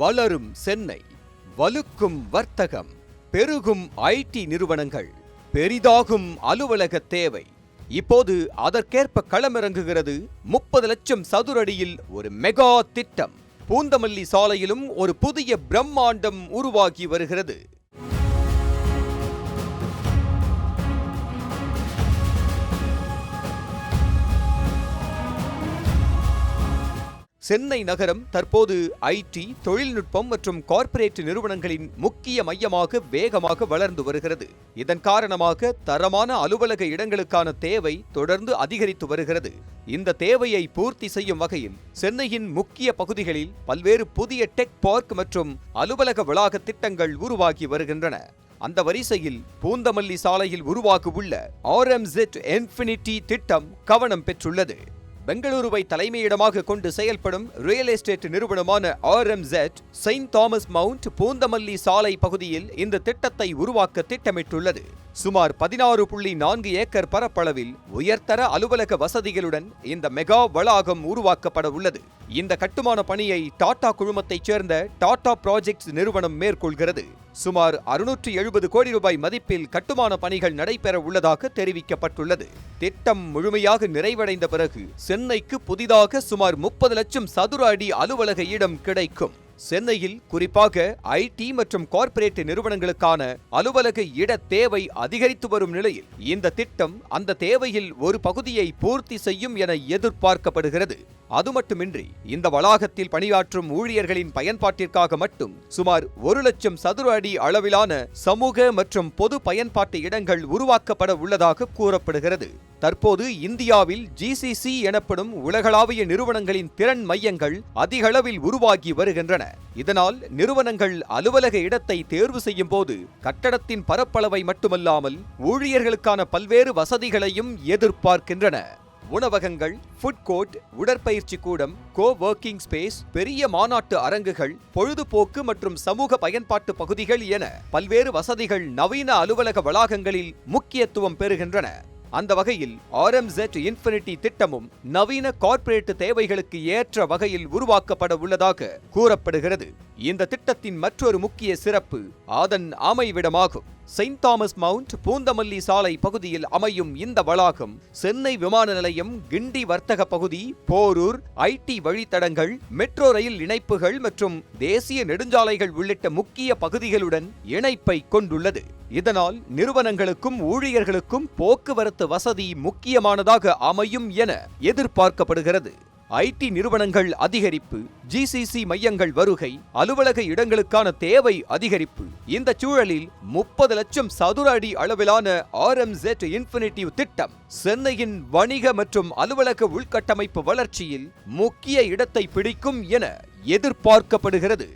வளரும் சென்னை, வலுக்கும் வர்த்தகம், பெருகும் ஐடி நிறுவனங்கள், பெரிதாகும் அலுவலக தேவை. இப்போது அதற்கேற்ப களமிறங்குகிறது 30 லட்சம் சதுரடியில் ஒரு மெகா திட்டம். பூந்தமல்லி சாலையிலும் ஒரு புதிய பிரம்மாண்டம் உருவாகி வருகிறது. சென்னை நகரம் தற்போது ஐடி, தொழில்நுட்பம் மற்றும் கார்ப்பரேட் நிறுவனங்களின் முக்கிய மையமாக வேகமாக வளர்ந்து வருகிறது. இதன் காரணமாக தரமான அலுவலக இடங்களுக்கான தேவை தொடர்ந்து அதிகரித்து வருகிறது. இந்த தேவையை பூர்த்தி செய்யும் வகையில் சென்னையின் முக்கிய பகுதிகளில் பல்வேறு புதிய டெக் பார்க் மற்றும் அலுவலக வளாக திட்டங்கள் உருவாகி வருகின்றன. அந்த வரிசையில் பூந்தமல்லி சாலையில் உருவாகவுள்ள RMZ Infinity திட்டம் கவனம் பெற்றுள்ளது. பெங்களூருவை தலைமையிடமாக கொண்டு செயல்படும் ரியல் எஸ்டேட் நிறுவனமான RMZ Saint Thomas mount Poonamallee சாலை பகுதியில் இந்த திட்டத்தை உருவாக்க திட்டமிட்டுள்ளது. சுமார் 16.4 ஏக்கர் பரப்பளவில் உயர்தர அலுவலக வசதிகளுடன் இந்த மெகா வளாகம் உருவாக்கப்பட உள்ளது. இந்த கட்டுமான பணியை டாடா குழுமத்தைச் சேர்ந்த டாடா ப்ராஜெக்ட்ஸ் நிறுவனம் மேற்கொள்கிறது. சுமார் 670 கோடி ரூபாய் மதிப்பில் கட்டுமான பணிகள் நடைபெற உள்ளதாக தெரிவிக்கப்பட்டுள்ளது. திட்டம் முழுமையாக நிறைவடைந்த பிறகு சென்னைக்கு புதிதாக சுமார் 30 லட்சம் சதுர அடி அலுவலக இடம் கிடைக்கும். சென்னையில் குறிப்பாக ஐடி மற்றும் கார்ப்பரேட் நிறுவனங்களுக்கான அலுவலக இட தேவை அதிகரித்து வரும் நிலையில் இந்த திட்டம் அந்த தேவையில் ஒரு பகுதியை பூர்த்தி செய்யும் என எதிர்பார்க்கப்படுகிறது. அது மட்டுமின்றி இந்த வளாகத்தில் பணியாற்றும் ஊழியர்களின் பயன்பாட்டிற்காக மட்டும் சுமார் 1 லட்சம் சதுர அடி அளவிலான சமூக மற்றும் பொது பயன்பாட்டு இடங்கள் உருவாக்கப்பட உள்ளதாக கூறப்படுகிறது. தற்போது இந்தியாவில் GCC எனப்படும் உலகளாவிய நிறுவனங்களின் திறன் மையங்கள் அதிகளவில் உருவாகி வருகின்றன. இதனால் நிறுவனங்கள் அலுவலக இடத்தை தேர்வு செய்யும் போது கட்டடத்தின் பரப்பளவை மட்டுமல்லாமல் ஊழியர்களுக்கான பல்வேறு வசதிகளையும் எதிர்பார்க்கின்றன. உணவகங்கள், ஃபுட் கோர்ட், உடற்பயிற்சி கூடம், கோ-வொர்க்கிங் ஸ்பேஸ், பெரிய மாநாட்டு அரங்குகள், பொழுதுபோக்கு மற்றும் சமூக பயன்பாட்டு பகுதிகள் என பல்வேறு வசதிகள் நவீன அலுவலக வளாகங்களில் முக்கியத்துவம் பெறுகின்றன. அந்த வகையில் RMZ Infinity திட்டமும் நவீன கார்ப்பரேட் தேவைகளுக்கு ஏற்ற வகையில் உருவாக்கப்பட உள்ளதாக கூறப்படுகிறது. இந்த திட்டத்தின் மற்றொரு முக்கிய சிறப்பு அதன் அமைவிடமாகும். செயின்ட் தாமஸ் மவுண்ட் பூந்தமல்லி சாலை பகுதியில் அமையும் இந்த வளாகம் சென்னை விமான நிலையம், கிண்டி வர்த்தக பகுதி, போரூர், ஐடி வழித்தடங்கள், மெட்ரோ ரயில் இணைப்புகள் மற்றும் தேசிய நெடுஞ்சாலைகள் உள்ளிட்ட முக்கிய பகுதிகளுடன் இணைப்பை கொண்டுள்ளது. இதனால் நிறுவனங்களுக்கும் ஊழியர்களுக்கும் போக்குவரத்து வசதி முக்கியமானதாக அமையும் என எதிர்பார்க்கப்படுகிறது. ஐடி நிறுவனங்கள் அதிகரிப்பு, GCC மையங்கள் வருகை, அலுவலக இடங்களுக்கான தேவை அதிகரிப்பு. இந்த சூழலில் 30 லட்சம் சதுர அடி அளவிலான RMZ Infinity திட்டம் சென்னையின் வணிக மற்றும் அலுவலக உள்கட்டமைப்பு வளர்ச்சியில் முக்கிய இடத்தை பிடிக்கும் என எதிர்பார்க்கப்படுகிறது.